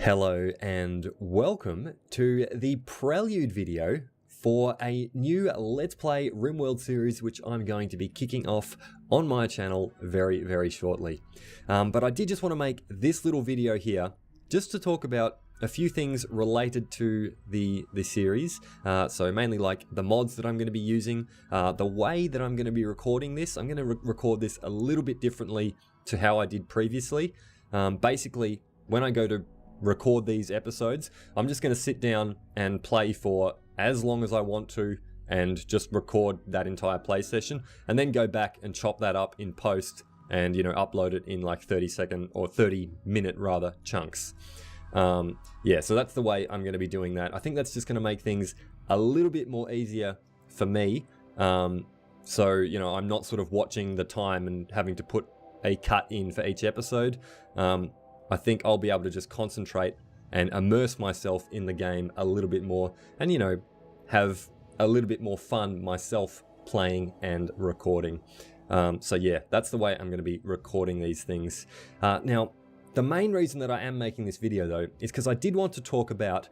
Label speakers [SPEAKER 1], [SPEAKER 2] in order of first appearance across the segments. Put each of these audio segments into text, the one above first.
[SPEAKER 1] Hello and welcome to the Prelude video for a new Let's Play RimWorld series which I'm going to be kicking off on my channel very shortly. But I did just want to make this little video here just to talk about a few things related to the series. So mainly like the mods that I'm going to be using, the way that I'm going to be recording this. I'm going to record this a little bit differently to how I did previously. Basically, when I go to record these episodes, I'm just going to sit down and play for as long as I want to and just record that entire play session and then go back and chop that up in post and, you know, upload it in like 30-second or 30-minute rather chunks. Yeah, so that's the way I'm going to be doing that. I think that's just going to make things a little bit more easier for me. So, you know, I'm not sort of watching the time and having to put a cut in for each episode. I think I'll be able to just concentrate and immerse myself in the game a little bit more and, you know, have a little bit more fun myself playing and recording. So yeah, that's the way I'm going to be recording these things. Now, the main reason that I am making this video though is because I did want to talk about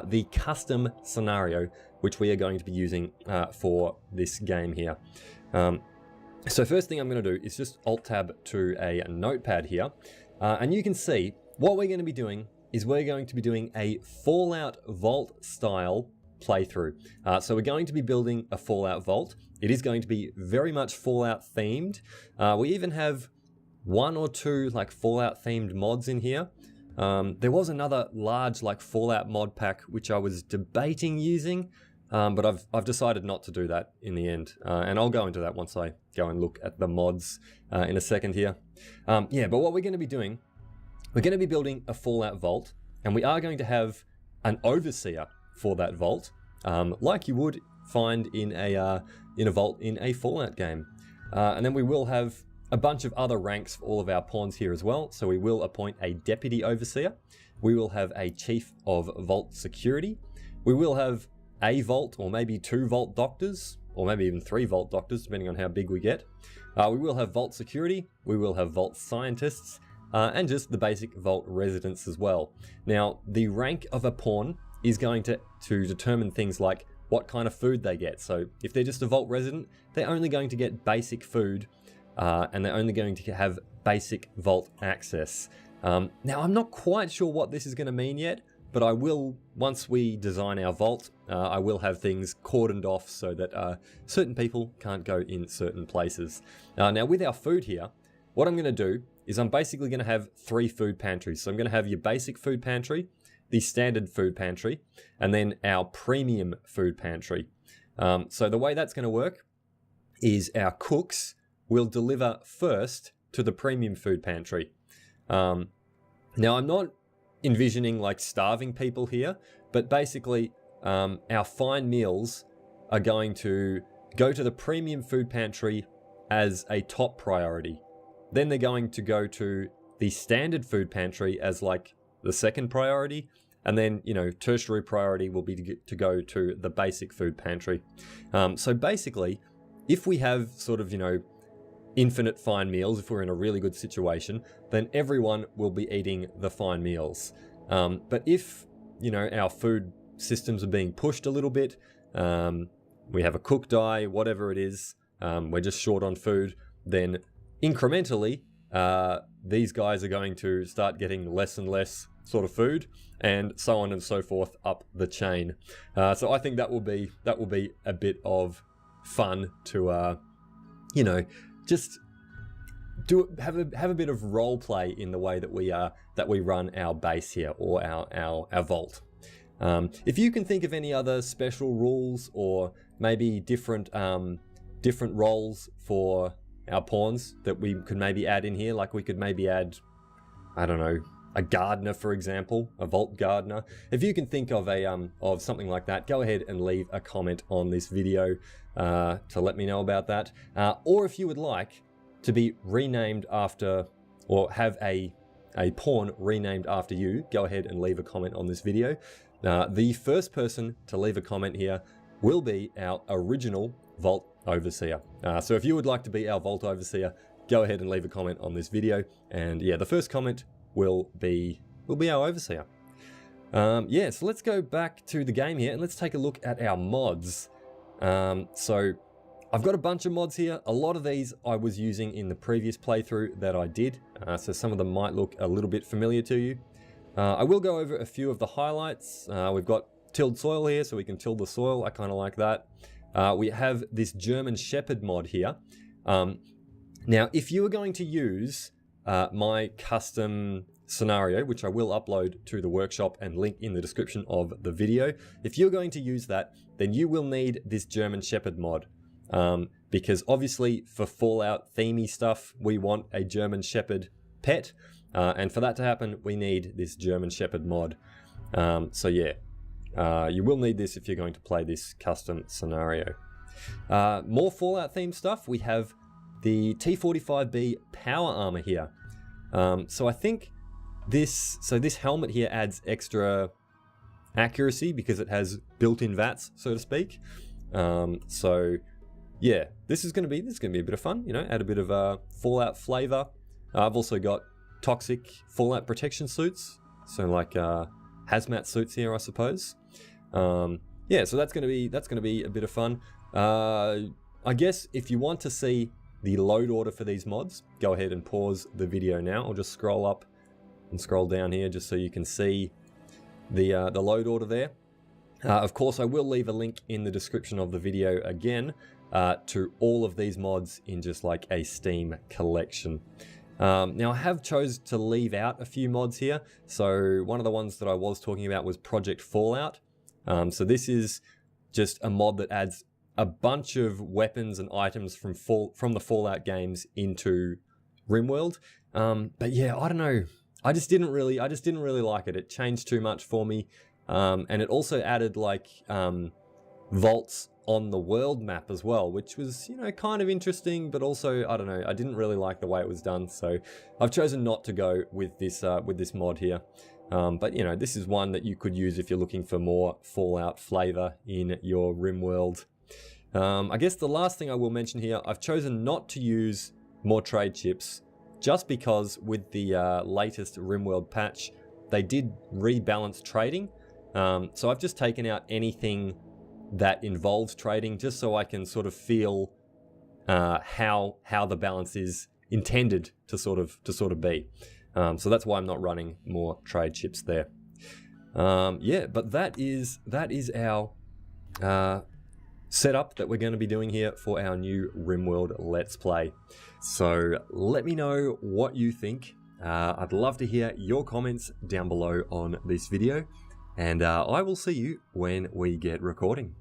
[SPEAKER 1] the custom scenario which we are going to be using for this game here. So first thing I'm going to do is just Alt-Tab to a notepad here. And you can see what we're going to be doing is we're going to be doing a Fallout Vault style playthrough. So we're going to be building a Fallout Vault. It is going to be very much Fallout themed. We even have one or two like Fallout themed mods in here. There was another large like Fallout mod pack which I was debating using, but I've decided not to do that in the end. And I'll go into that once I go and look at the mods in a second here. Yeah, but what we're going to be doing, we're going to be building a Fallout Vault, and we are going to have an overseer for that vault, like you would find in a vault in a Fallout game. And then we will have a bunch of other ranks for all of our pawns here as well. So we will appoint a deputy overseer. We will have a chief of vault security. We will have a vault or maybe 2 vault doctors, or maybe even 3 vault doctors, depending on how big we get. We will have vault security. We will have vault scientists, and just the basic vault residents as well. Now, the rank of a pawn is going to determine things like what kind of food they get. So if they're just a vault resident, they're only going to get basic food, and they're only going to have basic vault access. Now, I'm not quite sure what this is going to mean yet, but I will, once we design our vault, I will have things cordoned off so that certain people can't go in certain places. Now, with our food here, what I'm going to do is I'm basically going to have 3 food pantries. So I'm going to have your basic food pantry, the standard food pantry, and then our premium food pantry. So the way that's going to work is our cooks will deliver first to the premium food pantry. Now, I'm not envisioning like starving people here, but basically our fine meals are going to go to the premium food pantry as a top priority. Then they're going to go to the standard food pantry as like the second priority. And then, you know, tertiary priority will be to go to the basic food pantry. So basically, if we have sort of, you know, infinite fine meals, if we're in a really good situation, then everyone will be eating the fine meals. But if, you know, our food systems are being pushed a little bit, we have a cook die, whatever it is, we're just short on food, then incrementally, these guys are going to start getting less and less sort of food, and so on and so forth up the chain. So I think that will be a bit of fun to, you know, just have a bit of role play in the way that we run our base here, or our vault. If you can think of any other special rules or maybe different roles for our pawns that we could maybe add in here, like we could maybe add, I don't know, a gardener, for example, a vault gardener. If you can think of of something like that, go ahead and leave a comment on this video to let me know about that. Or if you would like to be renamed after, or have a pawn renamed after you, go ahead and leave a comment on this video. The first person to leave a comment here will be our original Vault Overseer. So if you would like to be our Vault Overseer, go ahead and leave a comment on this video. And yeah, the first comment will be our Overseer. Yeah, so let's go back to the game here and let's take a look at our mods. So I've got a bunch of mods here. A lot of these I was using in the previous playthrough that I did, so some of them might look a little bit familiar to you. I will go over a few of the highlights. We've got tilled soil here, so we can till the soil. I kind of like that. We have this German Shepherd mod here. Now, if you are going to use my custom scenario, which I will upload to the workshop and link in the description of the video, if you're going to use that, then you will need this German Shepherd mod. Because obviously for Fallout themey stuff, we want a German Shepherd pet. And for that to happen, we need this German Shepherd mod. So yeah, you will need this if you're going to play this custom scenario. More Fallout themed stuff, we have the T45B power armor here. So I think this helmet here adds extra accuracy because it has built-in VATs, so to speak. So yeah, this is going to be a bit of fun, you know, add a bit of Fallout flavor. I've also got toxic Fallout protection suits, so like hazmat suits here, I suppose. Yeah, so that's going to be a bit of fun. I guess if you want to see the load order for these mods, go ahead and pause the video now. I'll just scroll up and scroll down here just so you can see the load order there. Of course, I will leave a link in the description of the video again to all of these mods in just like a Steam collection. Now, I have chosen to leave out a few mods here. So one of the ones that I was talking about was Project Fallout. So this is just a mod that adds a bunch of weapons and items from the Fallout games into RimWorld. But yeah, I don't know. I just didn't really like it. It changed too much for me. And it also added like vaults on the world map as well, which was, you know, kind of interesting, but also, I don't know, I didn't really like the way it was done. So I've chosen not to go with this mod here. But you know, this is one that you could use if you're looking for more Fallout flavor in your RimWorld. I guess the last thing I will mention here, I've chosen not to use more trade chips just because with the latest RimWorld patch, they did rebalance trading. So I've just taken out anything that involves trading just so I can sort of feel how the balance is intended to sort of be. So that's why I'm not running more trade chips there. Yeah, but that is our setup that we're going to be doing here for our new RimWorld Let's Play. So let me know what you think. I'd love to hear your comments down below on this video, and I will see you when we get recording.